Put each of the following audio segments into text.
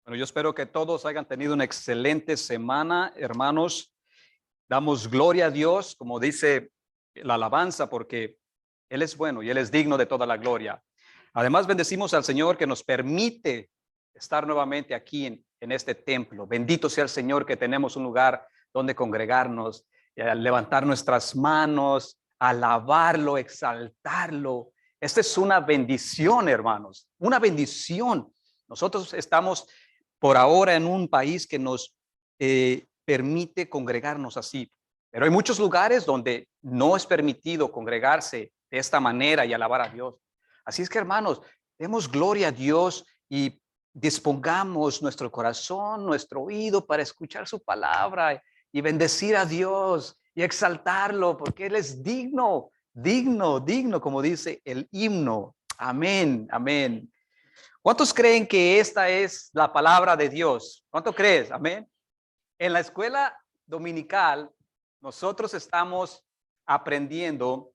Bueno, yo espero que todos hayan tenido una excelente semana, hermanos. Damos gloria a Dios, como dice la alabanza, porque Él es bueno y Él es digno de toda la gloria. Además, bendecimos al Señor que nos permite estar nuevamente aquí en este templo. Bendito sea el Señor que tenemos un lugar donde congregarnos, levantar nuestras manos, alabarlo, exaltarlo. Esta es una bendición, hermanos, una bendición. Nosotros estamos por ahora en un país que nos permite congregarnos así. Pero hay muchos lugares donde no es permitido congregarse de esta manera y alabar a Dios. Así es que, hermanos, demos gloria a Dios y dispongamos nuestro corazón, nuestro oído para escuchar su palabra y bendecir a Dios y exaltarlo, porque Él es digno, digno, digno, como dice el himno. Amén, amén. ¿Cuántos creen que esta es la palabra de Dios? ¿Cuánto crees? Amén. En la escuela dominical, nosotros estamos aprendiendo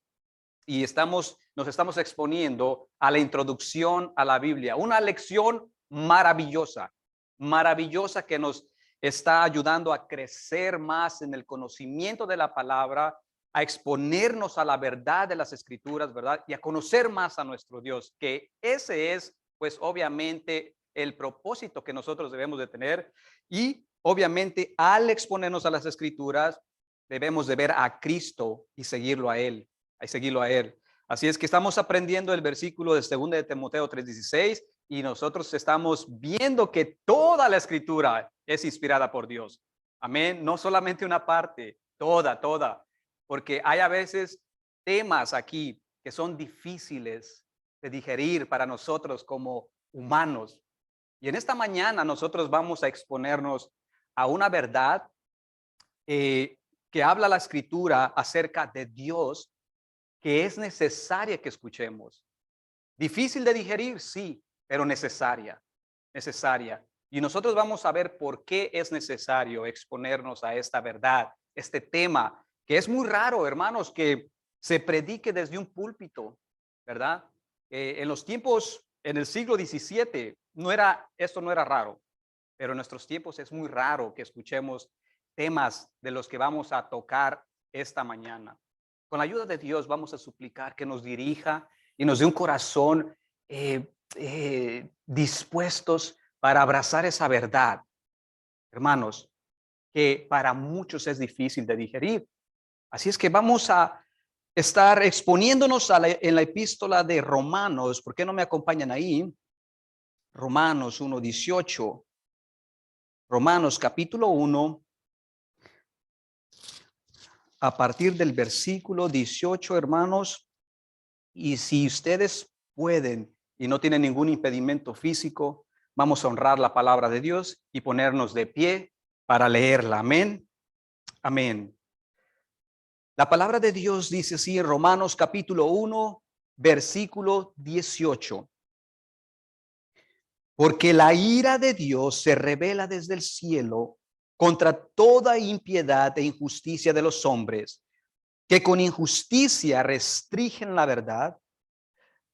y nos estamos exponiendo a la introducción a la Biblia. Una lección maravillosa, maravillosa que nos está ayudando a crecer más en el conocimiento de la palabra, a exponernos a la verdad de las Escrituras, ¿verdad? Y a conocer más a nuestro Dios, que ese es, pues obviamente, el propósito que nosotros debemos de tener. Y obviamente, al exponernos a las Escrituras, debemos de ver a Cristo y seguirlo a Él. Hay seguirlo a Él. Así es que estamos aprendiendo el versículo de 2 de Timoteo 3:16 y nosotros estamos viendo que toda la escritura es inspirada por Dios. Amén. No solamente una parte, toda. Porque hay a veces temas aquí que son difíciles de digerir para nosotros como humanos. Y en esta mañana nosotros vamos a exponernos a una verdad que habla la escritura acerca de Dios, que es necesaria que escuchemos. Difícil de digerir, sí, pero necesaria, necesaria. Y nosotros vamos a ver por qué es necesario exponernos a esta verdad, este tema, que es muy raro, hermanos, que se predique desde un púlpito, ¿verdad? En los tiempos, en el siglo XVII, esto no era raro, pero en nuestros tiempos es muy raro que escuchemos temas de los que vamos a tocar esta mañana. Con la ayuda de Dios vamos a suplicar que nos dirija y nos dé un corazón dispuestos para abrazar esa verdad, hermanos, que para muchos es difícil de digerir. Así es que vamos a estar exponiéndonos en la epístola de Romanos. ¿Por qué no me acompañan ahí? Romanos 1:18. Romanos capítulo 1. A partir del versículo 18, hermanos, y si ustedes pueden y no tienen ningún impedimento físico, vamos a honrar la palabra de Dios y ponernos de pie para leerla. Amén. Amén. La palabra de Dios dice así en Romanos capítulo 1, versículo 18. Porque la ira de Dios se revela desde el cielo contra toda impiedad e injusticia de los hombres, que con injusticia restringen la verdad,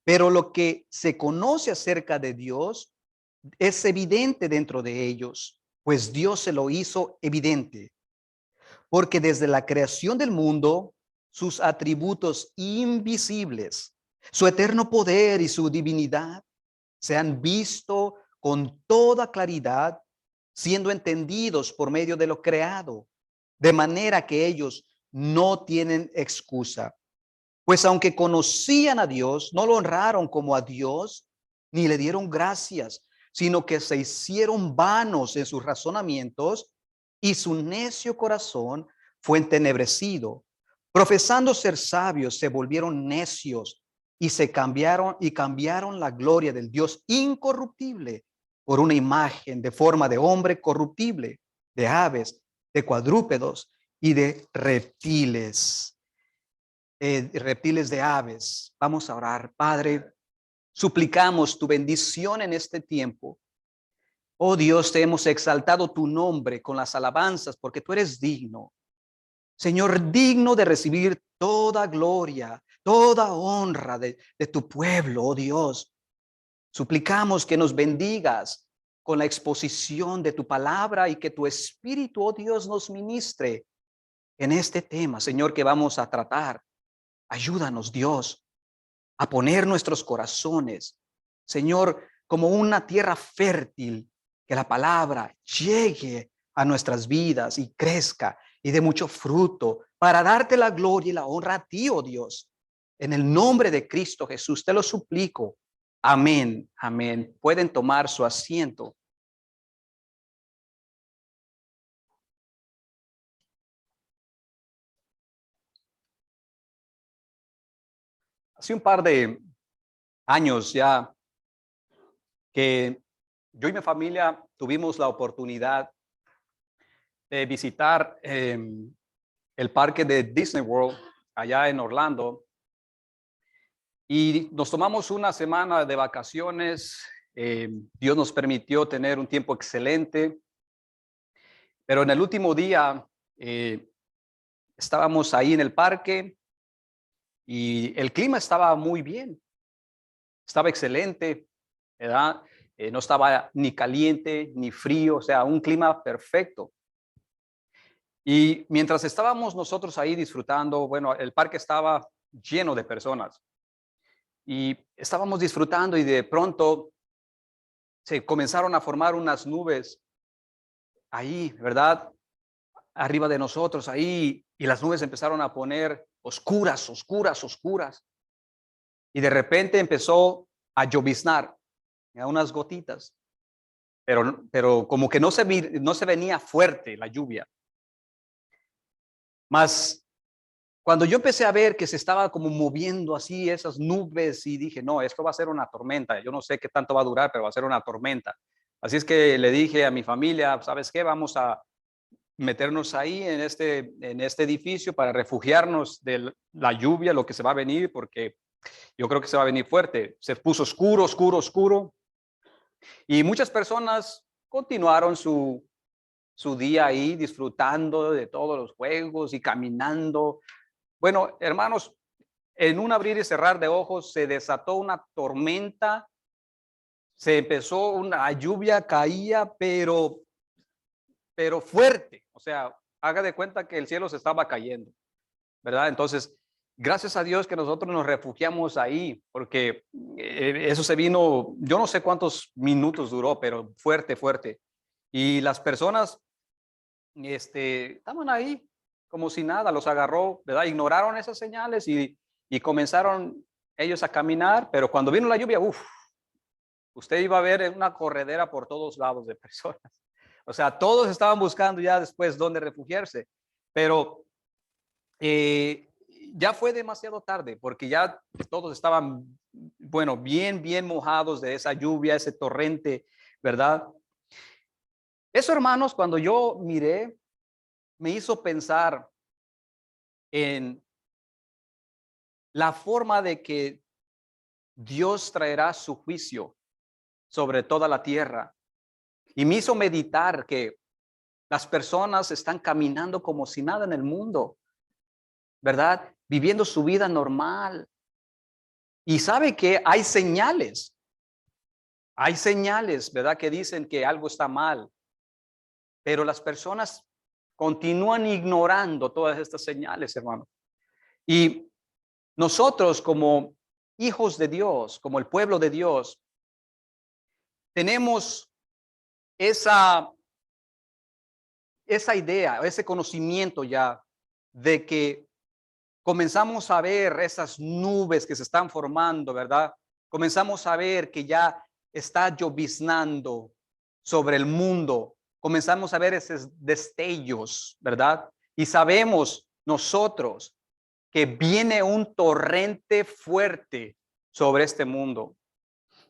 pero lo que se conoce acerca de Dios es evidente dentro de ellos, pues Dios se lo hizo evidente, porque desde la creación del mundo, sus atributos invisibles, su eterno poder y su divinidad se han visto con toda claridad, siendo entendidos por medio de lo creado, de manera que ellos no tienen excusa. Pues aunque conocían a Dios, no lo honraron como a Dios, ni le dieron gracias, sino que se hicieron vanos en sus razonamientos y su necio corazón fue entenebrecido. Profesando ser sabios, se volvieron necios y cambiaron la gloria del Dios incorruptible por una imagen de forma de hombre corruptible, de aves, de cuadrúpedos y de reptiles. Reptiles de aves. Vamos a orar. Padre, suplicamos tu bendición en este tiempo. Oh Dios, te hemos exaltado tu nombre con las alabanzas porque tú eres digno. Señor, digno de recibir toda gloria, toda honra de tu pueblo, oh Dios. Suplicamos que nos bendigas con la exposición de tu palabra y que tu Espíritu, oh Dios, nos ministre en este tema, Señor, que vamos a tratar. Ayúdanos, Dios, a poner nuestros corazones, Señor, como una tierra fértil, que la palabra llegue a nuestras vidas y crezca y dé mucho fruto para darte la gloria y la honra a ti, oh Dios. En el nombre de Cristo Jesús, te lo suplico. Amén, amén. Pueden tomar su asiento. Hace un par de años ya que yo y mi familia tuvimos la oportunidad de visitar el parque de Disney World allá en Orlando y nos tomamos una semana de vacaciones. Dios nos permitió tener un tiempo excelente, pero en el último día estábamos ahí en el parque y el clima estaba muy bien, estaba excelente, ¿verdad? No estaba ni caliente ni frío, o sea, un clima perfecto. Y mientras estábamos nosotros ahí disfrutando, bueno, el parque estaba lleno de personas y estábamos disfrutando y de pronto se comenzaron a formar unas nubes ahí, ¿verdad? Arriba de nosotros ahí, y las nubes empezaron a poner oscuras, oscuras, oscuras. Y de repente empezó a lloviznar, unas gotitas, pero como que no se venía fuerte la lluvia. Más cuando yo empecé a ver que se estaba como moviendo así esas nubes y dije, no, esto va a ser una tormenta. Yo no sé qué tanto va a durar, pero va a ser una tormenta. Así es que le dije a mi familia, ¿sabes qué? Vamos a meternos ahí en este edificio para refugiarnos de la lluvia, lo que se va a venir, porque yo creo que se va a venir fuerte. Se puso oscuro, oscuro, oscuro. Y muchas personas continuaron su día ahí disfrutando de todos los juegos y caminando. Bueno, hermanos, en un abrir y cerrar de ojos se desató una tormenta, se empezó una lluvia, caía, pero fuerte. O sea, haga de cuenta que el cielo se estaba cayendo, ¿verdad? Entonces, gracias a Dios que nosotros nos refugiamos ahí, porque eso se vino, yo no sé cuántos minutos duró, pero fuerte, fuerte. Y las personas, estaban ahí como si nada, los agarró, ¿verdad? Ignoraron esas señales y comenzaron ellos a caminar, pero cuando vino la lluvia, usted iba a ver una corredera por todos lados de personas. O sea, todos estaban buscando ya después dónde refugiarse, pero ya fue demasiado tarde porque ya todos estaban, bueno, bien, bien mojados de esa lluvia, ese torrente, ¿verdad? Eso, hermanos, cuando yo miré, me hizo pensar en la forma de que Dios traerá su juicio sobre toda la tierra. Y me hizo meditar que las personas están caminando como si nada en el mundo, ¿verdad? Viviendo su vida normal. Y sabe que hay señales, ¿verdad? Que dicen que algo está mal, pero las personas continúan ignorando todas estas señales, hermano. Y nosotros como hijos de Dios, como el pueblo de Dios, tenemos esa idea, ese conocimiento ya de que comenzamos a ver esas nubes que se están formando, ¿verdad? Comenzamos a ver que ya está lloviznando sobre el mundo. Comenzamos a ver esos destellos, ¿verdad? Y sabemos nosotros que viene un torrente fuerte sobre este mundo,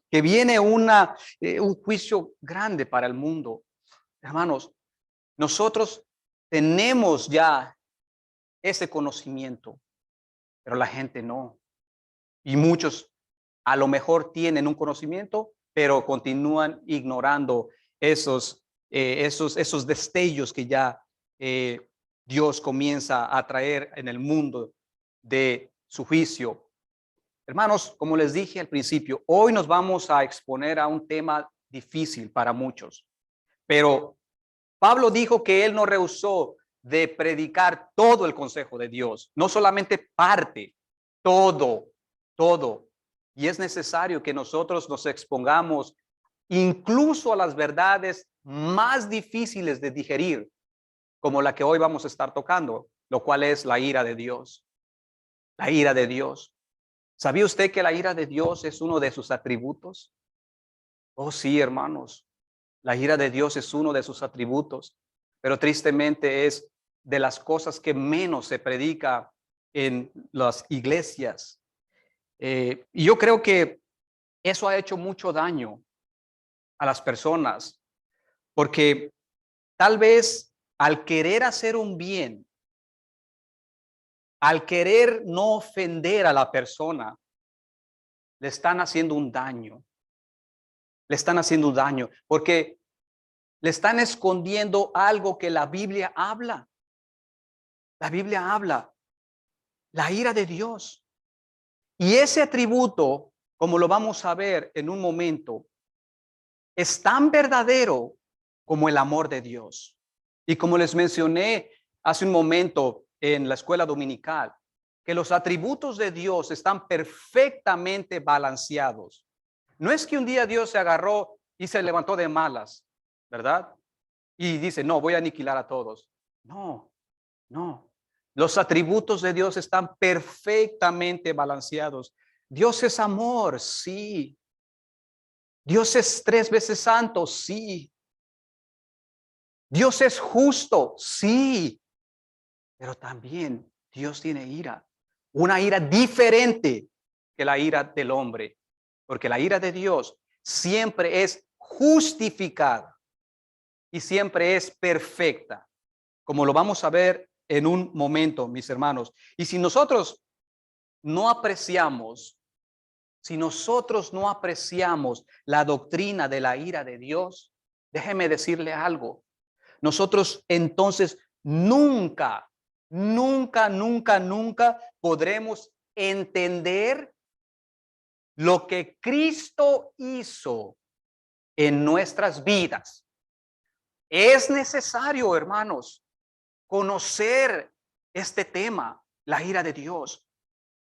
que viene un juicio grande para el mundo. Hermanos, nosotros tenemos ya ese conocimiento, pero la gente no. Y muchos a lo mejor tienen un conocimiento, pero continúan ignorando esos destellos que ya Dios comienza a traer en el mundo de su juicio. Hermanos, como les dije al principio, hoy nos vamos a exponer a un tema difícil para muchos. Pero Pablo dijo que él no rehusó de predicar todo el consejo de Dios, no solamente parte, todo, todo. Y es necesario que nosotros nos expongamos incluso a las verdades más difíciles de digerir, como la que hoy vamos a estar tocando, lo cual es la ira de Dios. La ira de Dios. ¿Sabía usted que la ira de Dios es uno de sus atributos? Oh, sí, hermanos. La ira de Dios es uno de sus atributos, pero tristemente es de las cosas que menos se predica en las iglesias. Y yo creo que eso ha hecho mucho daño a las personas, porque tal vez al querer hacer un bien, al querer no ofender a la persona, le están haciendo un daño. Le están haciendo un daño, porque le están escondiendo algo que la Biblia habla. La Biblia habla, la ira de Dios. Y ese atributo, como lo vamos a ver en un momento, es tan verdadero como el amor de Dios. Y como les mencioné hace un momento en la escuela dominical, que los atributos de Dios están perfectamente balanceados. No es que un día Dios se agarró y se levantó de malas, ¿verdad? Y dice, no, voy a aniquilar a todos. No, no. Los atributos de Dios están perfectamente balanceados. Dios es amor, sí. Dios es 3 veces santo, sí. Dios es justo, sí. Pero también Dios tiene ira. Una ira diferente que la ira del hombre. Porque la ira de Dios siempre es justificada y siempre es perfecta, como lo vamos a ver en un momento, mis hermanos. Y si nosotros no apreciamos, si nosotros no apreciamos la doctrina de la ira de Dios, déjeme decirle algo. Nosotros entonces nunca, nunca, nunca, nunca podremos entender lo que Cristo hizo en nuestras vidas. Es necesario, hermanos, conocer este tema, la ira de Dios,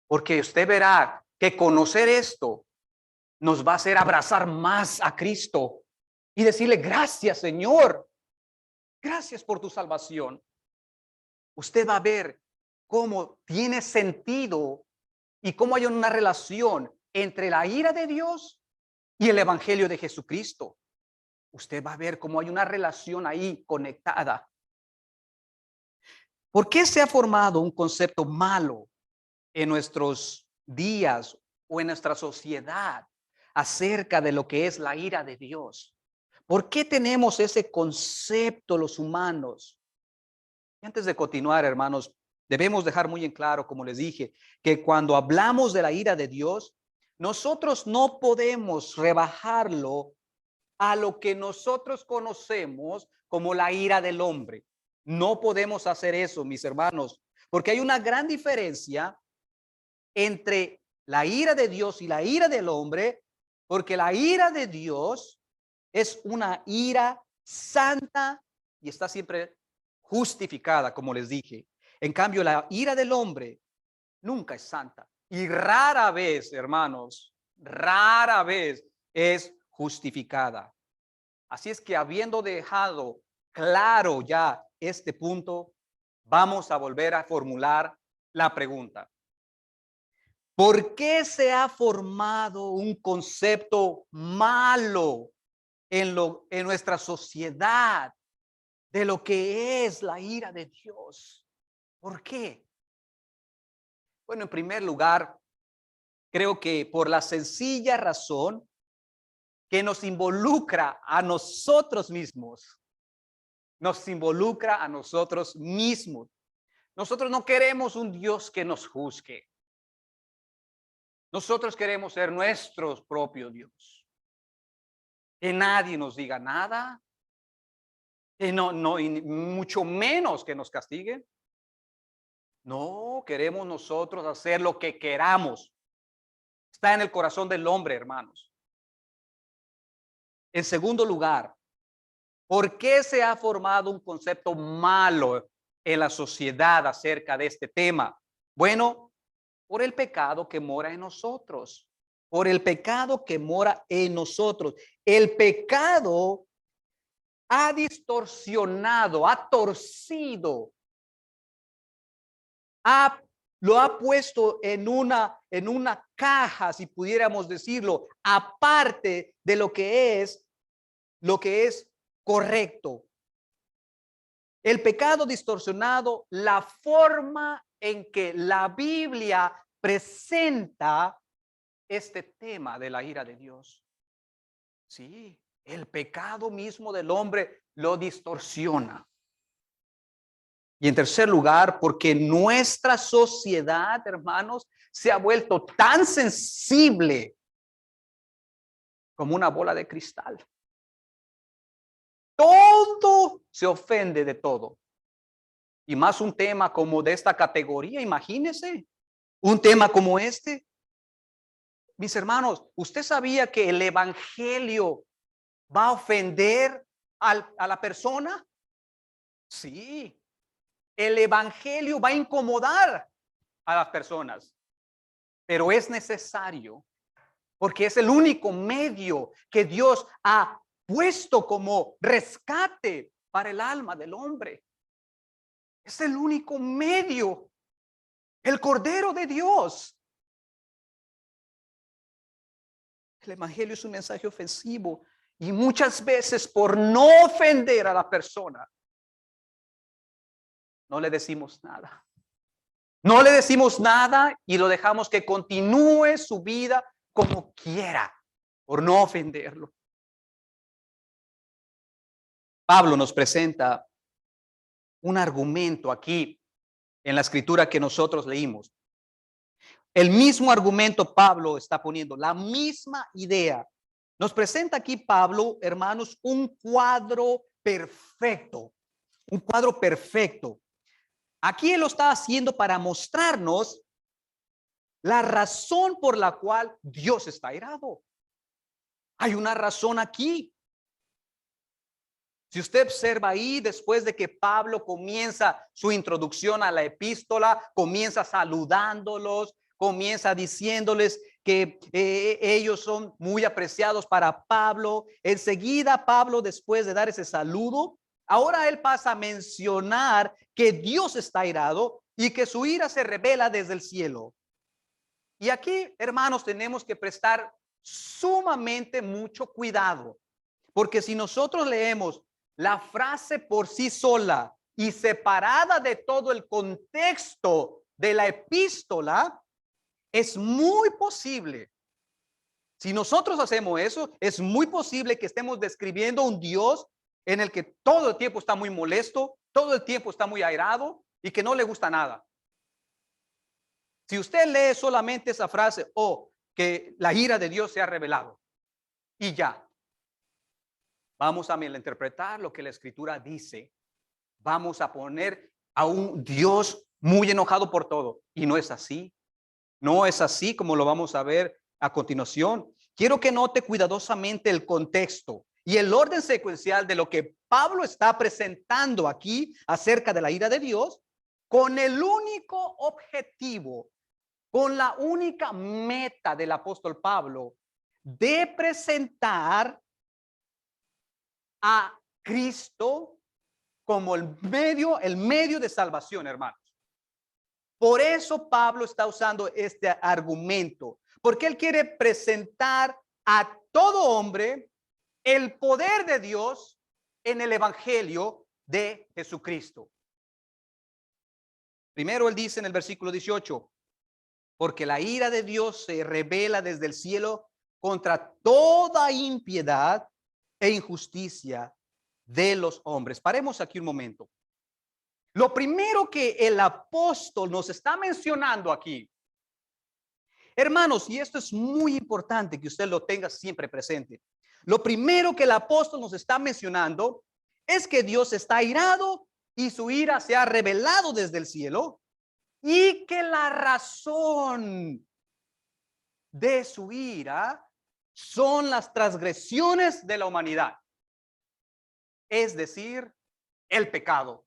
porque usted verá que conocer esto nos va a hacer abrazar más a Cristo y decirle gracias, Señor, gracias por tu salvación. Usted va a ver cómo tiene sentido y cómo hay una relación entre la ira de Dios y el evangelio de Jesucristo. Usted va a ver cómo hay una relación ahí conectada. ¿Por qué se ha formado un concepto malo en nuestros días o en nuestra sociedad acerca de lo que es la ira de Dios? ¿Por qué tenemos ese concepto los humanos? Y antes de continuar, hermanos, debemos dejar muy en claro, como les dije, que cuando hablamos de la ira de Dios, nosotros no podemos rebajarlo a lo que nosotros conocemos como la ira del hombre. No podemos hacer eso, mis hermanos, porque hay una gran diferencia entre la ira de Dios y la ira del hombre, porque la ira de Dios es una ira santa y está siempre justificada, como les dije. En cambio, la ira del hombre nunca es santa y rara vez, hermanos, rara vez es justificada. Así es que habiendo dejado claro ya este punto, vamos a volver a formular la pregunta. ¿Por qué se ha formado un concepto malo en nuestra sociedad de lo que es la ira de Dios? ¿Por qué? Bueno, en primer lugar, creo que por la sencilla razón que nos involucra a nosotros mismos. Nos involucra a nosotros mismos. Nosotros no queremos un Dios que nos juzgue. Nosotros queremos ser nuestro propio Dios. Que nadie nos diga nada. Que no, y mucho menos que nos castigue. No, queremos nosotros hacer lo que queramos. Está en el corazón del hombre, hermanos. En segundo lugar, ¿por qué se ha formado un concepto malo en la sociedad acerca de este tema? Bueno, por el pecado que mora en nosotros. Por el pecado que mora en nosotros. El pecado ha distorsionado, ha torcido, lo ha puesto en una caja, si pudiéramos decirlo, aparte de lo que es correcto. El pecado distorsionado, la forma en que la Biblia presenta este tema de la ira de Dios. Sí, el pecado mismo del hombre lo distorsiona. Y en tercer lugar, porque nuestra sociedad, hermanos, se ha vuelto tan sensible como una bola de cristal. Todo se ofende de todo. Y más un tema como de esta categoría, imagínense, un tema como este. Mis hermanos, ¿usted sabía que el evangelio va a ofender a la persona? Sí, el evangelio va a incomodar a las personas, pero es necesario porque es el único medio que Dios ha puesto como rescate para el alma del hombre. Es el único medio, el Cordero de Dios. El evangelio es un mensaje ofensivo y muchas veces por no ofender a la persona, no le decimos nada. No le decimos nada y lo dejamos que continúe su vida como quiera, por no ofenderlo. Pablo nos presenta un argumento aquí en la escritura que nosotros leímos. El mismo argumento Pablo está poniendo, la misma idea. Nos presenta aquí Pablo, hermanos, un cuadro perfecto. Un cuadro perfecto. Aquí él lo está haciendo para mostrarnos la razón por la cual Dios está airado. Hay una razón aquí. Si usted observa ahí, después de que Pablo comienza su introducción a la epístola, comienza saludándolos, comienza diciéndoles que ellos son muy apreciados para Pablo. Enseguida Pablo, después de dar ese saludo, ahora él pasa a mencionar que Dios está airado y que su ira se revela desde el cielo. Y aquí, hermanos, tenemos que prestar sumamente mucho cuidado, porque si nosotros leemos la frase por sí sola y separada de todo el contexto de la epístola, es muy posible, si nosotros hacemos eso, es muy posible que estemos describiendo un Dios en el que todo el tiempo está muy molesto, todo el tiempo está muy airado y que no le gusta nada. Si usted lee solamente esa frase, que la ira de Dios se ha revelado y ya, vamos a interpretar lo que la escritura dice. Vamos a poner a un Dios muy enojado por todo. Y no es así. No es así como lo vamos a ver a continuación. Quiero que note cuidadosamente el contexto y el orden secuencial de lo que Pablo está presentando aquí acerca de la ira de Dios, con el único objetivo, con la única meta del apóstol Pablo de presentar a Cristo como el medio de salvación, hermanos. Por eso Pablo está usando este argumento, porque él quiere presentar a todo hombre el poder de Dios en el evangelio de Jesucristo. Primero él dice en el versículo 18, porque la ira de Dios se revela desde el cielo contra toda impiedad e injusticia de los hombres. Paremos aquí un momento. Lo primero que el apóstol nos está mencionando aquí, hermanos, y esto es muy importante que usted lo tenga siempre presente. Lo primero que el apóstol nos está mencionando es que Dios está airado y su ira se ha revelado desde el cielo y que la razón de su ira son las transgresiones de la humanidad. Es decir, el pecado.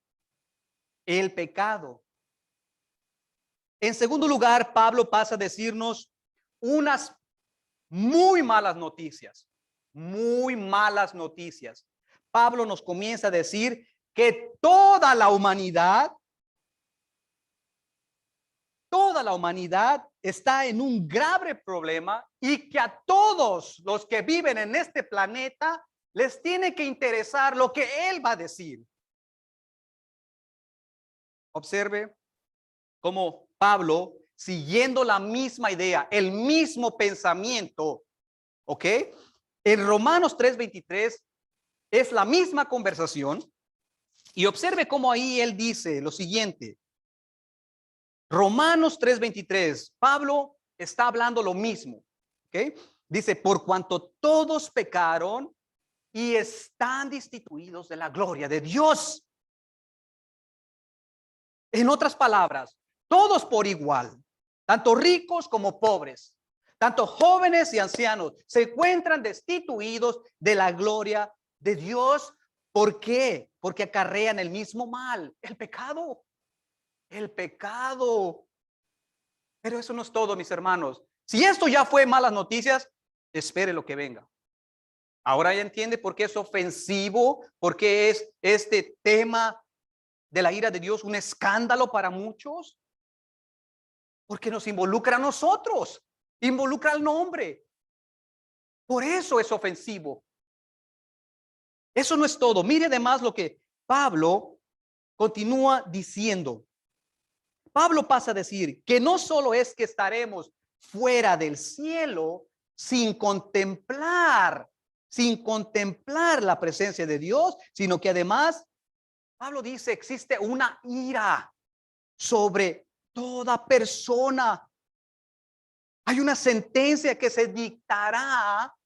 El pecado. En segundo lugar, Pablo pasa a decirnos unas muy malas noticias. Muy malas noticias. Pablo nos comienza a decir que toda la humanidad está en un grave problema y que a todos los que viven en este planeta les tiene que interesar lo que él va a decir. Observe cómo Pablo, siguiendo la misma idea, el mismo pensamiento, ¿ok? En Romanos 3:23 es la misma conversación y observe cómo ahí él dice lo siguiente. Romanos 3:23, Pablo está hablando lo mismo, ¿ok? Dice, por cuanto todos pecaron y están destituidos de la gloria de Dios. En otras palabras, todos por igual, tanto ricos como pobres, tanto jóvenes y ancianos, se encuentran destituidos de la gloria de Dios. ¿Por qué? Porque acarrean el mismo mal, el pecado. El pecado. Pero eso no es todo, mis hermanos. Si esto ya fue malas noticias, espere lo que venga. Ahora ya entiende por qué es ofensivo, por qué es este tema de la ira de Dios un escándalo para muchos. Porque nos involucra a nosotros, involucra al nombre. Por eso es ofensivo. Eso no es todo. Mire además lo que Pablo continúa diciendo. Pablo pasa a decir que no solo es que estaremos fuera del cielo sin contemplar la presencia de Dios, sino que además Pablo dice existe una ira sobre toda persona. Hay una sentencia que se dictará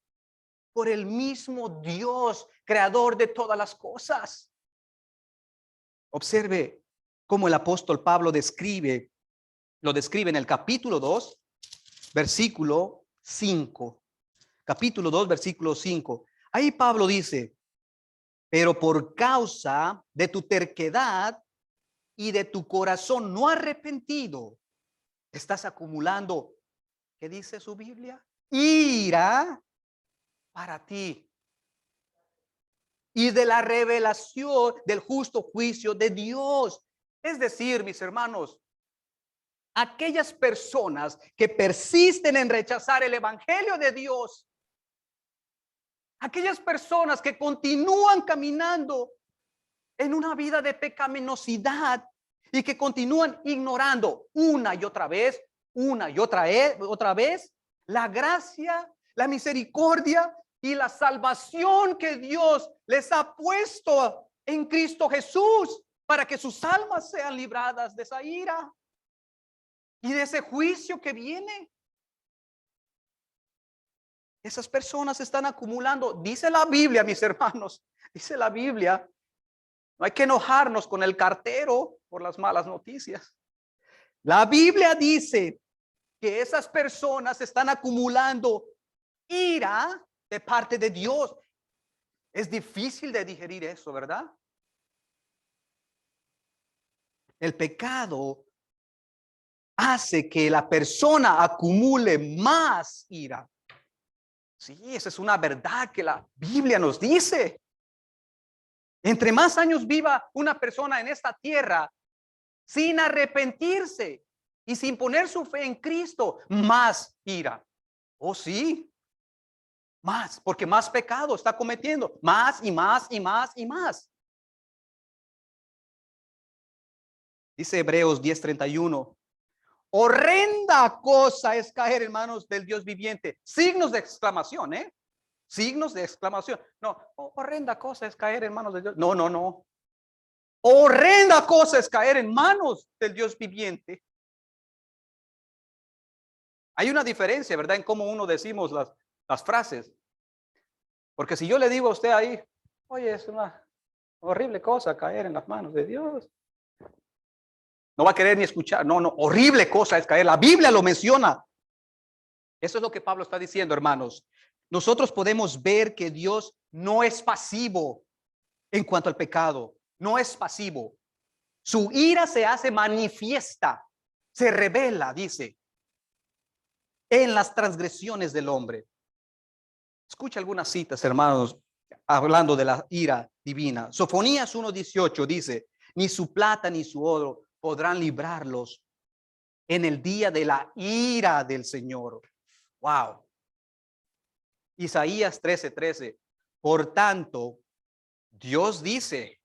por el mismo Dios, creador de todas las cosas. Observe cómo el apóstol Pablo lo describe en el capítulo 2, versículo 5. Capítulo 2, versículo 5. Ahí Pablo dice, pero por causa de tu terquedad y de tu corazón no arrepentido, estás acumulando, ¿qué dice su Biblia? Ira para ti. Y de la revelación del justo juicio de Dios. Es decir, mis hermanos, aquellas personas que persisten en rechazar el evangelio de Dios, aquellas personas que continúan caminando en una vida de pecaminosidad y que continúan ignorando una y otra vez la gracia, la misericordia y la salvación que Dios les ha puesto en Cristo Jesús para que sus almas sean libradas de esa ira y de ese juicio que viene. Esas personas están acumulando, dice la Biblia, mis hermanos, dice la Biblia, no hay que enojarnos con el cartero por las malas noticias. La Biblia dice que esas personas están acumulando ira de parte de Dios. Es difícil de digerir eso, ¿verdad? El pecado hace que la persona acumule más ira. Sí, esa es una verdad que la Biblia nos dice. Entre más años viva una persona en esta tierra sin arrepentirse y sin poner su fe en Cristo, más ira. Oh, sí. Más, porque más pecado está cometiendo. Más y más y más y más. Dice Hebreos 10:31. Horrenda cosa es caer en manos del Dios viviente. Signos de exclamación, ¿eh? Signos de exclamación. No, horrenda cosa es caer en manos de Dios. No, no, no. Horrenda cosa es caer en manos del Dios viviente. Hay una diferencia, ¿verdad? En cómo uno decimos las frases. Porque si yo le digo a usted ahí, oye, es una horrible cosa caer en las manos de Dios. No va a querer ni escuchar. No, no, horrible cosa es caer. La Biblia lo menciona. Eso es lo que Pablo está diciendo, hermanos. nosotros podemos ver que Dios no es pasivo en cuanto al pecado. No es pasivo. Su ira se hace manifiesta, se revela, dice, en las transgresiones del hombre. Escucha algunas citas, hermanos, hablando de la ira divina. Sofonías 1:18 dice, ni su plata ni su oro podrán librarlos en el día de la ira del Señor. Wow. Isaías 13:13. Por tanto, Dios dice,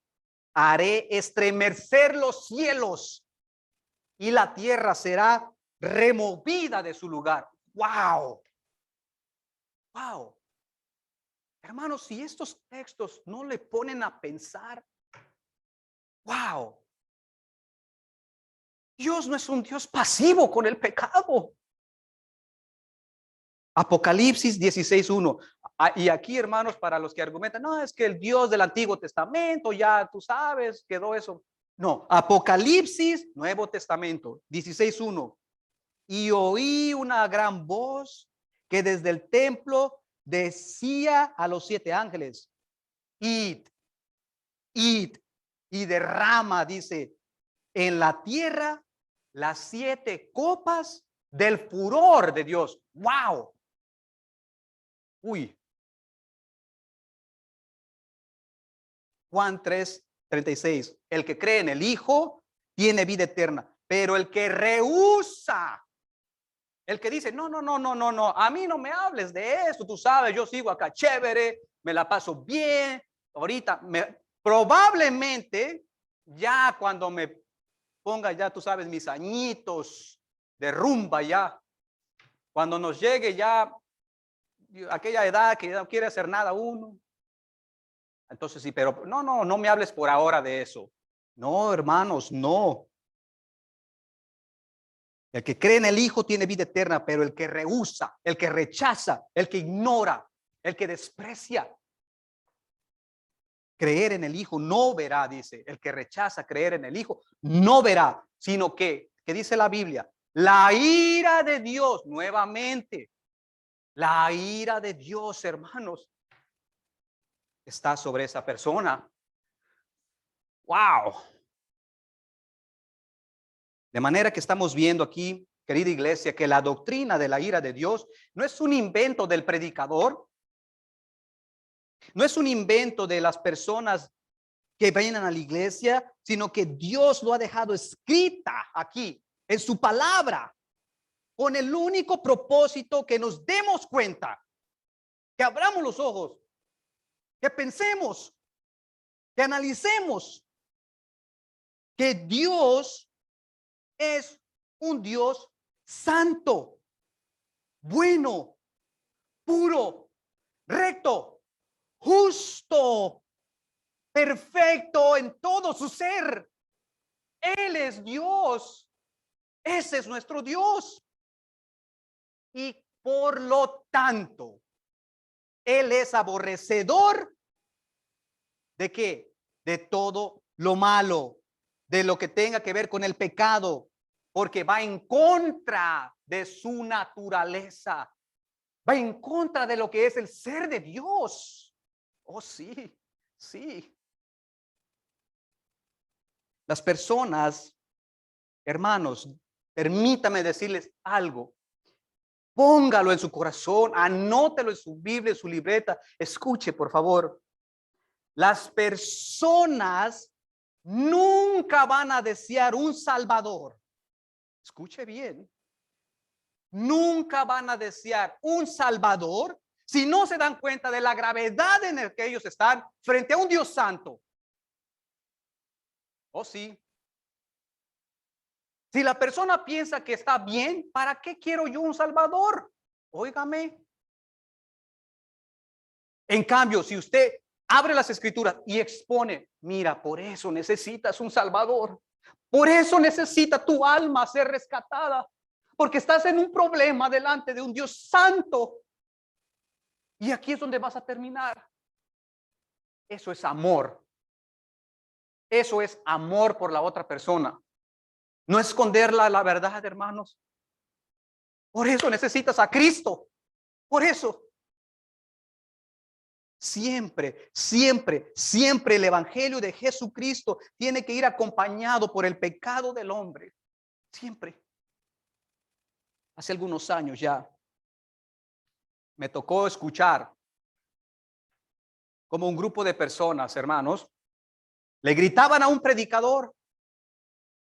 haré estremecer los cielos y la tierra será removida de su lugar. Wow. Wow. Hermanos, si estos textos no le ponen a pensar, wow. Dios no es un Dios pasivo con el pecado. Apocalipsis 16:1. Y aquí, hermanos, para los que argumentan, no, es que el Dios del Antiguo Testamento, ya tú sabes, quedó eso. No, Apocalipsis, Nuevo Testamento, 16:1. Y oí una gran voz que desde el templo decía a los 7 ángeles, id, id, y derrama, dice, en la tierra las 7 copas del furor de Dios. ¡Wow! Uy. Juan 3:36. El que cree en el Hijo tiene vida eterna, pero el que rehúsa, el que dice, no, a mí no me hables de eso, tú sabes, yo sigo acá chévere, me la paso bien, ahorita, probablemente, ya cuando me ponga ya, tú sabes, mis añitos de rumba ya, cuando nos llegue ya aquella edad que ya no quiere hacer nada uno, entonces sí, pero no me hables por ahora de eso. No, hermanos, no. El que cree en el Hijo tiene vida eterna, pero el que rehúsa, el que rechaza, el que ignora, el que desprecia creer en el Hijo no verá, dice. El que rechaza creer en el Hijo no verá, sino que dice la Biblia, la ira de Dios, nuevamente, la ira de Dios, hermanos, está sobre esa persona. Wow. De manera que estamos viendo aquí, querida iglesia, que la doctrina de la ira de Dios no es un invento del predicador, no es un invento de las personas que vienen a la iglesia, sino que Dios lo ha dejado escrita aquí en su palabra, con el único propósito que nos demos cuenta, que abramos los ojos, que pensemos, que analicemos que Dios es un Dios santo, bueno, puro, recto, justo, perfecto en todo su ser. Él es Dios. Ese es nuestro Dios. Y por lo tanto, Él es aborrecedor ¿de qué? De todo lo malo, de lo que tenga que ver con el pecado, porque va en contra de su naturaleza, va en contra de lo que es el ser de Dios. Oh, sí, sí. Las personas, hermanos, permítame decirles algo. Póngalo en su corazón, anótelo en su Biblia, en su libreta. Escuche, por favor. Las personas nunca van a desear un Salvador. Escuche bien. Nunca van a desear un Salvador si no se dan cuenta de la gravedad en el que ellos están frente a un Dios santo. Oh, sí. Si la persona piensa que está bien, ¿para qué quiero yo un Salvador? Óigame. En cambio, si usted abre las escrituras y expone, mira, por eso necesitas un Salvador. Por eso necesita tu alma ser rescatada. Porque estás en un problema delante de un Dios santo. Y aquí es donde vas a terminar. Eso es amor. Eso es amor por la otra persona. No esconderla la verdad, hermanos. Por eso necesitas a Cristo. Por eso. Siempre, siempre, siempre el evangelio de Jesucristo tiene que ir acompañado por el pecado del hombre. Siempre. Hace algunos años ya me tocó escuchar como un grupo de personas, hermanos, le gritaban a un predicador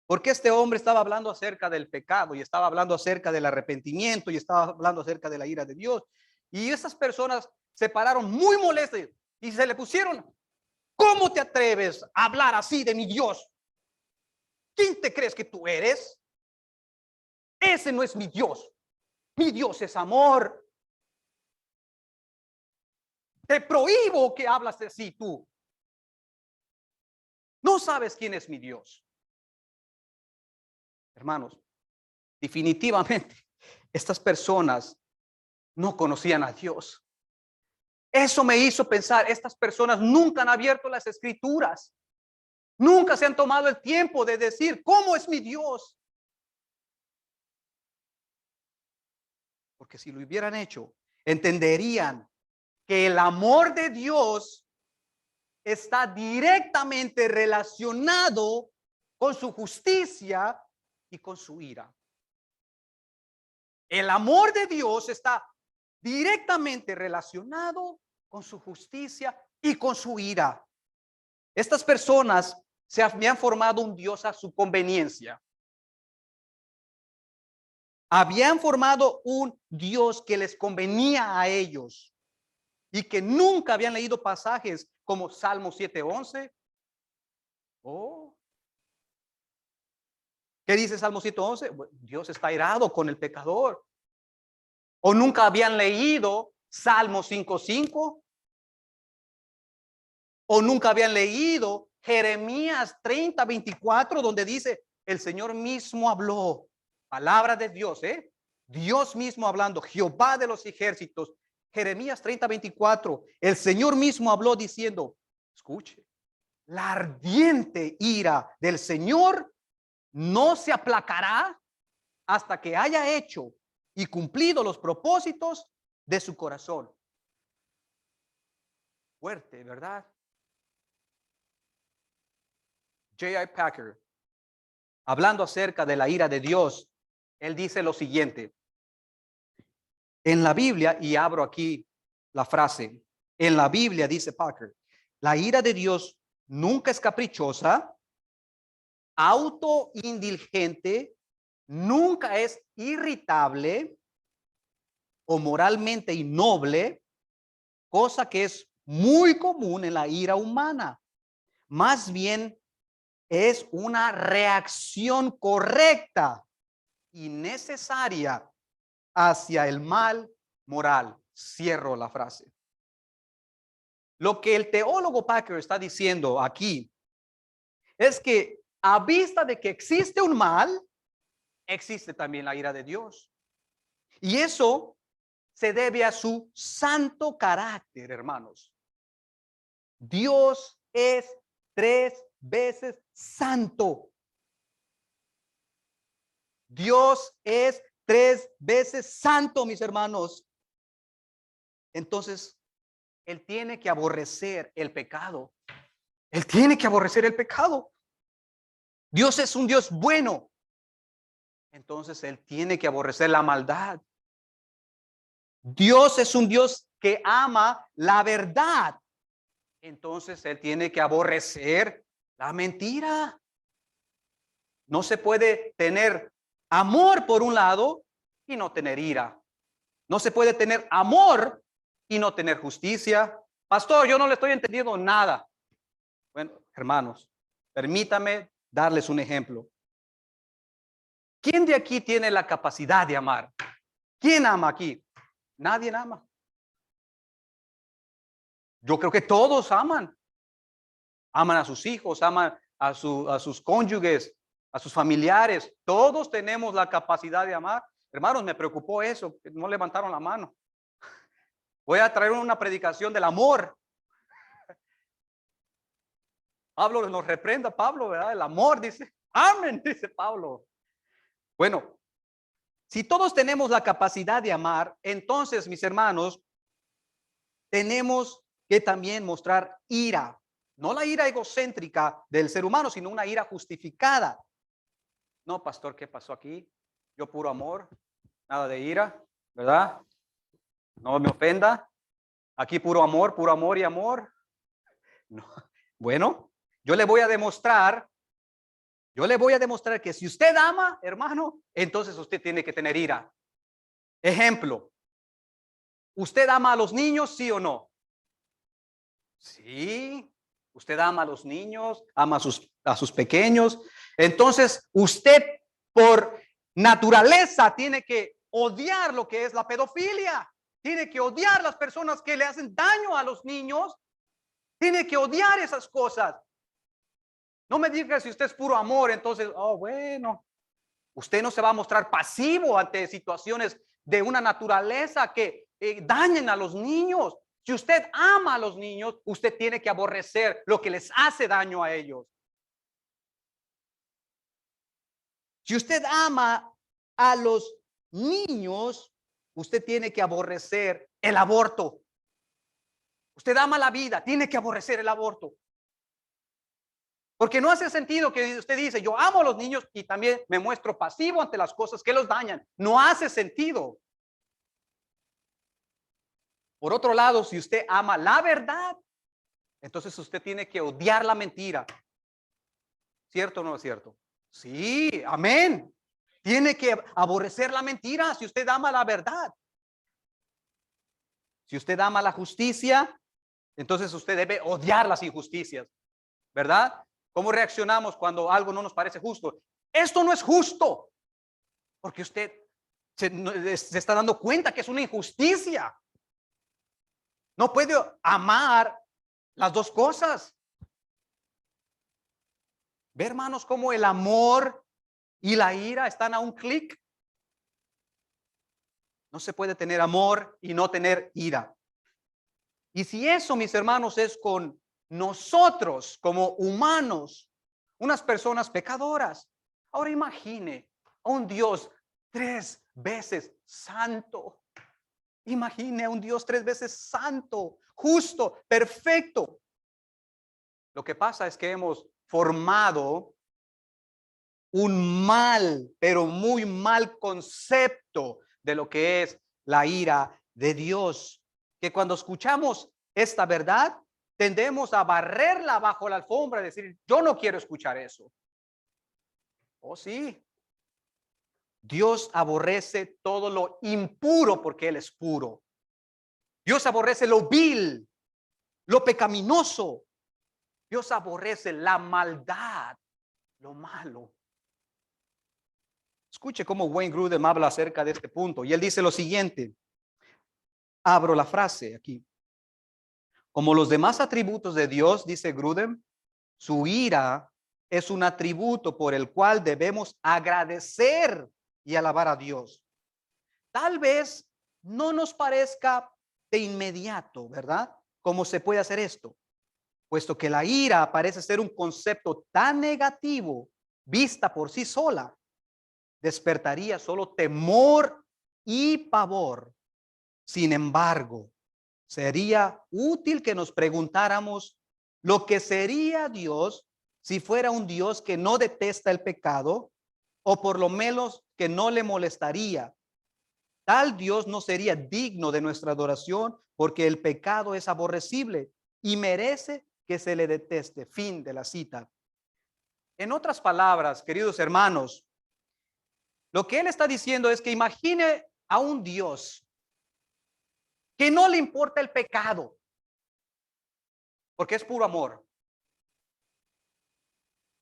porque este hombre estaba hablando acerca del pecado y estaba hablando acerca del arrepentimiento y estaba hablando acerca de la ira de Dios. Y esas personas se pararon muy molestas y se le pusieron: ¿cómo te atreves a hablar así de mi Dios? ¿Quién te crees que tú eres? Ese no es mi Dios. Mi Dios es amor. Te prohíbo que hablas así tú. No sabes quién es mi Dios. Hermanos, definitivamente estas personas no conocían a Dios. Eso me hizo pensar, estas personas nunca han abierto las escrituras. Nunca se han tomado el tiempo de decir, ¿cómo es mi Dios? Porque si lo hubieran hecho, entenderían que el amor de Dios está directamente relacionado con su justicia y con su ira. El amor de Dios está directamente relacionado con su justicia y con su ira. Estas personas se habían formado un Dios a su conveniencia. Habían formado un Dios que les convenía a ellos y que nunca habían leído pasajes como Salmo 7:11. Oh, ¿qué dice Salmo 7:11? Dios está airado con el pecador. O nunca habían leído Salmo 5:5. O nunca habían leído Jeremías 30:24, donde dice, el Señor mismo habló. Palabra de Dios, Dios mismo hablando, Jehová de los ejércitos. Jeremías 30:24, el Señor mismo habló diciendo, escuche, la ardiente ira del Señor no se aplacará hasta que haya hecho y cumplido los propósitos de su corazón. Fuerte, ¿verdad? J.I. Packer, hablando acerca de la ira de Dios, él dice lo siguiente. En la Biblia, y abro aquí la frase, en la Biblia dice Packer, la ira de Dios nunca es caprichosa, autoindulgente, nunca es irritable o moralmente innoble, cosa que es muy común en la ira humana. Más bien es una reacción correcta y necesaria hacia el mal moral. Cierro la frase. Lo que el teólogo Packer está diciendo aquí es que a vista de que existe un mal, existe también la ira de Dios. Y eso se debe a su santo carácter, hermanos. Dios es 3 veces santo. Dios es 3 veces santo, mis hermanos. Entonces, Él tiene que aborrecer el pecado. Él tiene que aborrecer el pecado. Dios es un Dios bueno. Entonces, Él tiene que aborrecer la maldad. Dios es un Dios que ama la verdad. Entonces, Él tiene que aborrecer la mentira. No se puede tener amor por un lado y no tener ira. No se puede tener amor y no tener justicia. Pastor, yo no le estoy entendiendo nada. Bueno, hermanos, permítame darles un ejemplo. ¿Quién de aquí tiene la capacidad de amar? ¿Quién ama aquí? Nadie ama. Yo creo que todos aman. Aman a sus hijos, aman a sus cónyuges, a sus familiares. Todos tenemos la capacidad de amar. Hermanos, me preocupó eso, que no levantaron la mano. Voy a traer una predicación del amor. Pablo nos reprenda, Pablo, ¿verdad? El amor, dice. Amén, dice Pablo. Bueno, si todos tenemos la capacidad de amar, entonces, mis hermanos, tenemos que también mostrar ira. No la ira egocéntrica del ser humano, sino una ira justificada. No, pastor, ¿qué pasó aquí? Yo puro amor, nada de ira, ¿verdad? No me ofenda. Aquí puro amor y amor. No. Bueno, yo le voy a demostrar que si usted ama, hermano, entonces usted tiene que tener ira. Ejemplo, ¿usted ama a los niños, sí o no? Sí. Usted ama a los niños, ama a sus pequeños. Entonces, usted por naturaleza tiene que odiar lo que es la pedofilia. Tiene que odiar las personas que le hacen daño a los niños. Tiene que odiar esas cosas. No me diga si usted es puro amor, entonces, oh, bueno, usted no se va a mostrar pasivo ante situaciones de una naturaleza que dañen a los niños. Si usted ama a los niños, usted tiene que aborrecer lo que les hace daño a ellos. Si usted ama a los niños, usted tiene que aborrecer el aborto. Usted ama la vida, tiene que aborrecer el aborto. Porque no hace sentido que usted dice, yo amo a los niños y también me muestro pasivo ante las cosas que los dañan. No hace sentido. Por otro lado, si usted ama la verdad, entonces usted tiene que odiar la mentira. ¿Cierto o no es cierto? Sí, amén. Tiene que aborrecer la mentira si usted ama la verdad. Si usted ama la justicia, entonces usted debe odiar las injusticias, ¿verdad? ¿Cómo reaccionamos cuando algo no nos parece justo? Esto no es justo, porque usted se está dando cuenta que es una injusticia. No puede amar las dos cosas. Ve, hermanos, cómo el amor y la ira están a un clic. No se puede tener amor y no tener ira. Y si eso, mis hermanos, es con nosotros como humanos, unas personas pecadoras. Ahora imagine a un Dios 3 veces santo. Imagine a un Dios 3 veces santo, justo, perfecto. Lo que pasa es que hemos formado un mal, pero muy mal concepto de lo que es la ira de Dios. Que cuando escuchamos esta verdad, tendemos a barrerla bajo la alfombra y decir, yo no quiero escuchar eso. Oh, sí. Dios aborrece todo lo impuro porque Él es puro. Dios aborrece lo vil, lo pecaminoso. Dios aborrece la maldad, lo malo. Escuche cómo Wayne Grudem habla acerca de este punto. Y él dice lo siguiente. Abro la frase aquí. Como los demás atributos de Dios, dice Grudem, su ira es un atributo por el cual debemos agradecer y alabar a Dios. Tal vez no nos parezca de inmediato, ¿verdad? ¿Cómo se puede hacer esto? Puesto que la ira parece ser un concepto tan negativo, vista por sí sola, despertaría solo temor y pavor. Sin embargo, sería útil que nos preguntáramos lo que sería Dios si fuera un Dios que no detesta el pecado, o por lo menos que no le molestaría. Tal Dios no sería digno de nuestra adoración, porque el pecado es aborrecible y merece que se le deteste. Fin de la cita. En otras palabras, queridos hermanos, lo que él está diciendo es que imagine a un Dios que no le importa el pecado, porque es puro amor.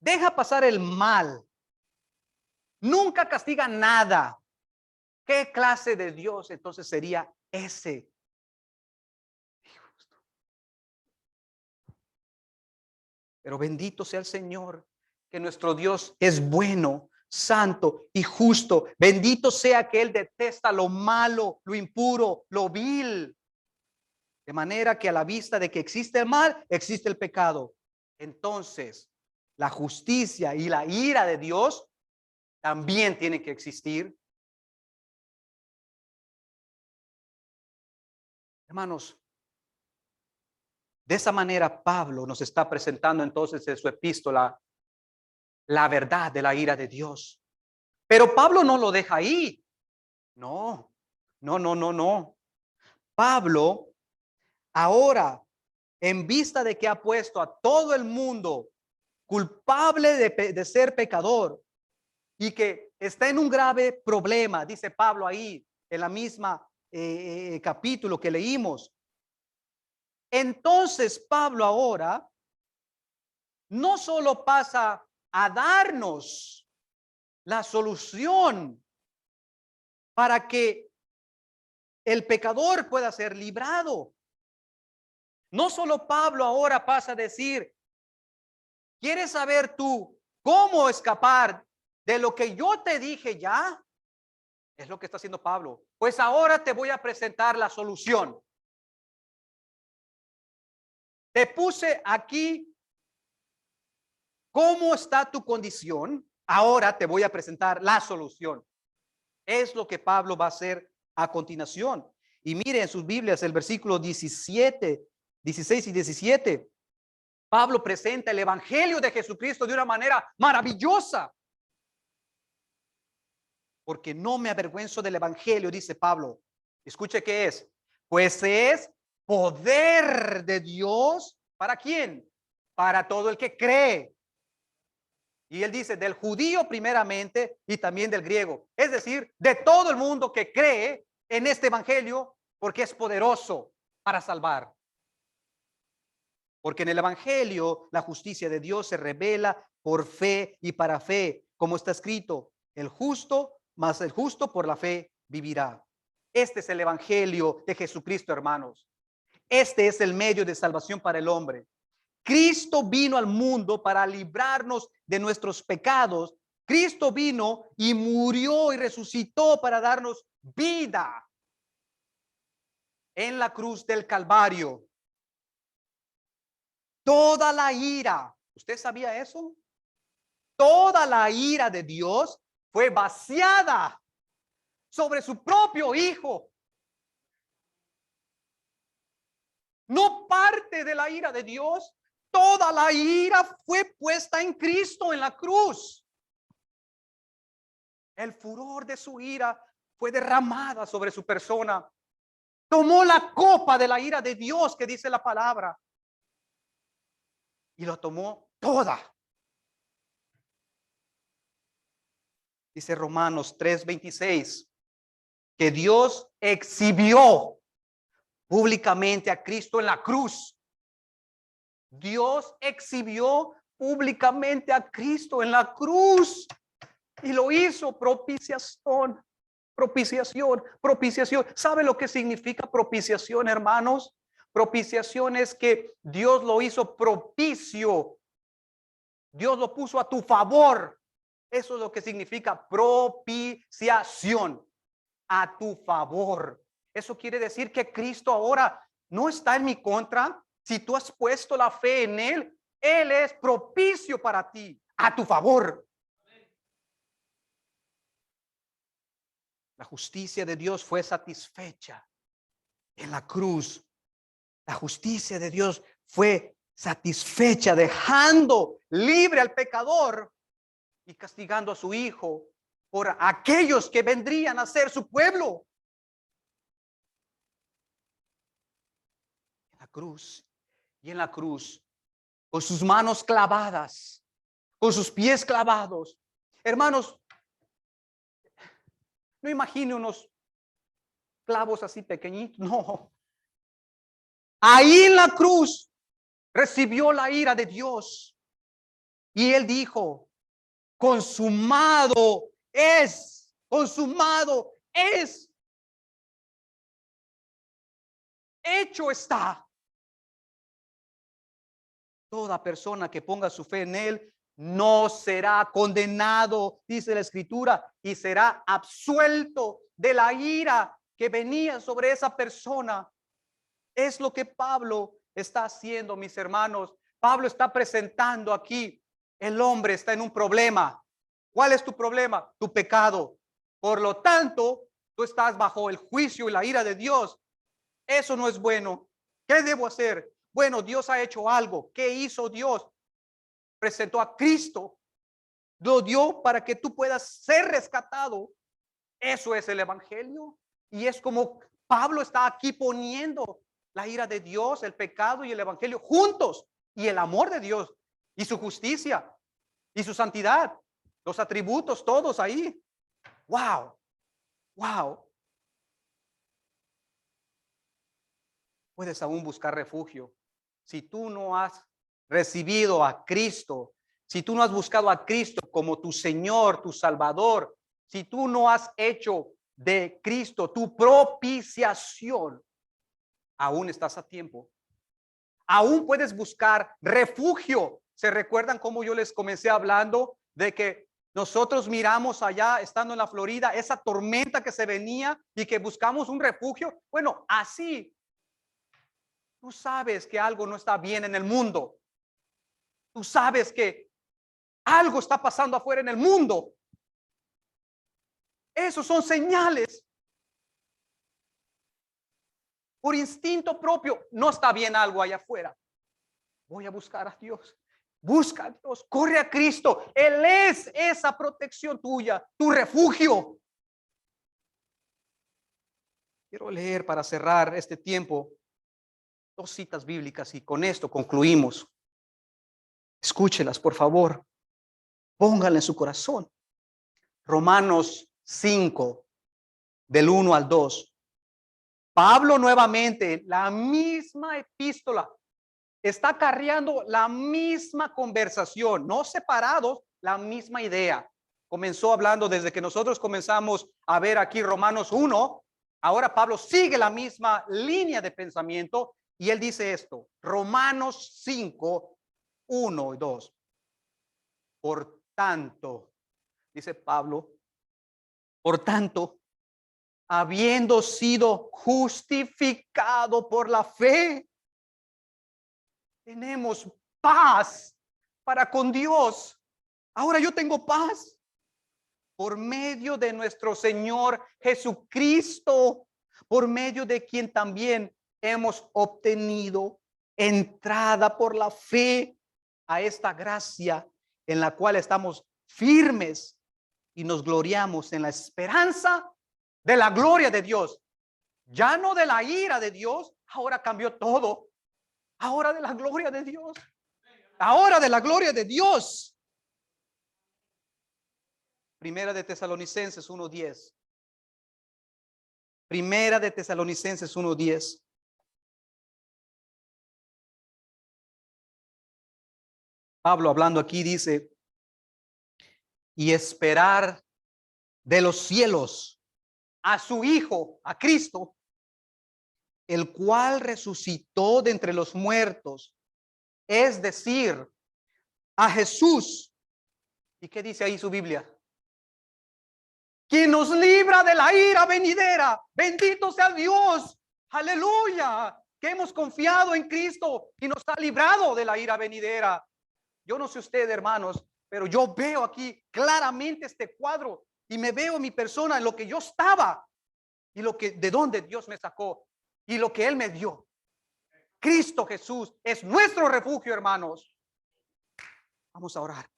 Deja pasar el mal. Nunca castiga nada. ¿Qué clase de Dios entonces sería ese? Pero bendito sea el Señor, que nuestro Dios es bueno, santo y justo. Bendito sea que Él detesta lo malo, lo impuro, lo vil. De manera que a la vista de que existe el mal, existe el pecado. Entonces, la justicia y la ira de Dios también tienen que existir. Hermanos, De esa manera, Pablo nos está presentando entonces en su epístola la verdad de la ira de Dios. Pero Pablo no lo deja ahí. No, no, no, no, no. Pablo ahora, en vista de que ha puesto a todo el mundo culpable de ser pecador y que está en un grave problema, dice Pablo ahí en la misma capítulo que leímos. Entonces Pablo ahora no solo pasa a darnos la solución para que el pecador pueda ser librado. No solo Pablo ahora pasa a decir, ¿quieres saber tú cómo escapar de lo que yo te dije ya? Es lo que está haciendo Pablo. Pues ahora te voy a presentar la solución. Te puse aquí cómo está tu condición. Ahora te voy a presentar la solución. Es lo que Pablo va a hacer a continuación. Y mire en sus Biblias el versículo 17, 16 y 17. Pablo presenta el evangelio de Jesucristo de una manera maravillosa. Porque no me avergüenzo del evangelio, dice Pablo. Escuche qué es. Pues es poder de Dios. ¿Para quién? Para todo el que cree. Y él dice del judío primeramente y también del griego. Es decir, de todo el mundo que cree en este evangelio porque es poderoso para salvar. Porque en el evangelio la justicia de Dios se revela por fe y para fe, como está escrito, el justo, más el justo por la fe vivirá. Este es el evangelio de Jesucristo, hermanos. Este es el medio de salvación para el hombre. Cristo vino al mundo para librarnos de nuestros pecados. Cristo vino y murió y resucitó para darnos vida en la cruz del Calvario. Toda la ira, ¿usted sabía eso? Toda la ira de Dios fue vaciada sobre su propio Hijo. No parte de la ira de Dios, toda la ira fue puesta en Cristo en la cruz. El furor de su ira fue derramada sobre su persona. Tomó la copa de la ira de Dios que dice la palabra y lo tomó toda. Dice Romanos 3:26 que Dios exhibió públicamente a Cristo en la cruz. Dios exhibió públicamente a Cristo en la cruz y lo hizo propiciación, propiciación, propiciación. ¿Sabe lo que significa propiciación, hermanos? Propiciación es que Dios lo hizo propicio. Dios lo puso a tu favor. Eso es lo que significa propiciación, a tu favor. Eso quiere decir que Cristo ahora no está en mi contra. Si tú has puesto la fe en Él, Él es propicio para ti, a tu favor. La justicia de Dios fue satisfecha en la cruz. La justicia de Dios fue satisfecha, dejando libre al pecador y castigando a su Hijo por aquellos que vendrían a ser su pueblo. En la cruz, y en la cruz, con sus manos clavadas, con sus pies clavados. Hermanos, no imagine unos clavos así pequeñitos, no. Ahí en la cruz recibió la ira de Dios. Y él dijo, consumado es, consumado es. Hecho está. Toda persona que ponga su fe en Él no será condenado, dice la Escritura, y será absuelto de la ira que venía sobre esa persona. Es lo que Pablo está haciendo, mis hermanos. Pablo está presentando aquí, el hombre está en un problema. ¿Cuál es tu problema? Tu pecado. Por lo tanto, tú estás bajo el juicio y la ira de Dios. Eso no es bueno. ¿Qué debo hacer? bueno, Dios ha hecho algo. ¿Qué hizo Dios? Presentó a Cristo, lo dio para que tú puedas ser rescatado. Eso es el evangelio. Y es como Pablo está aquí poniendo la ira de Dios, el pecado y el evangelio juntos, y el amor de Dios y su justicia y su santidad, los atributos todos ahí. Wow, wow. Puedes aún buscar refugio. Si tú no has recibido a Cristo, si tú no has buscado a Cristo como tu Señor, tu Salvador, si tú no has hecho de Cristo tu propiciación, aún estás a tiempo. Aún puedes buscar refugio. ¿Se recuerdan cómo yo les comencé hablando de que nosotros miramos allá, estando en la Florida, esa tormenta que se venía y que buscamos un refugio? Bueno, así tú sabes que algo no está bien en el mundo. Tú sabes que algo está pasando afuera en el mundo. Esos son señales. Por instinto propio, no está bien algo allá afuera. Voy a buscar a Dios. Busca a Dios, corre a Cristo. Él es esa protección tuya, tu refugio. Quiero leer para cerrar este tiempo 2 citas bíblicas y con esto concluimos. Escúchelas, por favor. Pónganle en su corazón. Romanos 5, del 1 al 2. Pablo nuevamente, la misma epístola, está acarreando la misma conversación, no separados, la misma idea. Comenzó hablando desde que nosotros comenzamos a ver aquí Romanos 1. Ahora Pablo sigue la misma línea de pensamiento y él dice esto, Romanos 5, 1 y 2. Por tanto, dice Pablo, por tanto, habiendo sido justificado por la fe, tenemos paz para con Dios. Ahora yo tengo paz por medio de nuestro Señor Jesucristo, por medio de quien también hemos obtenido entrada por la fe a esta gracia en la cual estamos firmes y nos gloriamos en la esperanza de la gloria de Dios. Ya no de la ira de Dios, ahora cambió todo. Ahora de la gloria de Dios. Ahora de la gloria de Dios. Primera de Tesalonicenses 1:10. Primera de Tesalonicenses 1:10. Pablo hablando aquí dice, y esperar de los cielos a su Hijo, a Cristo, el cual resucitó de entre los muertos, es decir, a Jesús. ¿Y qué dice ahí su Biblia? Quien nos libra de la ira venidera. Bendito sea Dios. Aleluya. Que hemos confiado en Cristo y nos ha librado de la ira venidera. Yo no sé usted, hermanos, pero yo veo aquí claramente este cuadro y me veo en mi persona en lo que yo estaba y lo que de dónde Dios me sacó y lo que Él me dio. Cristo Jesús es nuestro refugio, hermanos. Vamos a orar.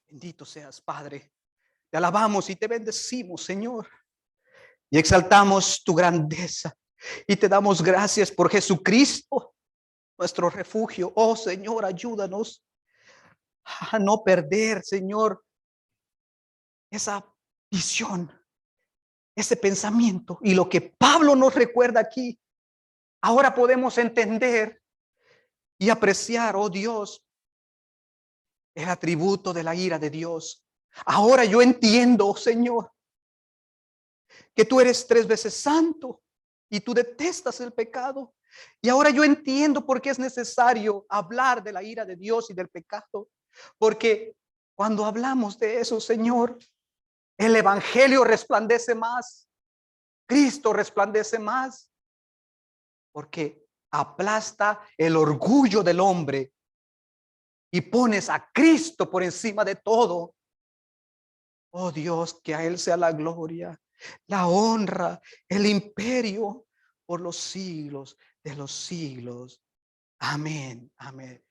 Bendito seas, Padre. Te alabamos y te bendecimos, Señor. Y exaltamos tu grandeza. Y te damos gracias por Jesucristo, nuestro refugio. Oh, Señor, ayúdanos a no perder, Señor, esa visión, ese pensamiento. Y lo que Pablo nos recuerda aquí, ahora podemos entender y apreciar, oh Dios, el atributo de la ira de Dios. Ahora yo entiendo, Señor, que tú eres 3 veces santo y tú detestas el pecado. Y ahora yo entiendo por qué es necesario hablar de la ira de Dios y del pecado. Porque cuando hablamos de eso, Señor, el evangelio resplandece más. Cristo resplandece más. Porque aplasta el orgullo del hombre y pones a Cristo por encima de todo. Oh Dios, que a Él sea la gloria, la honra, el imperio por los siglos de los siglos. Amén. Amén.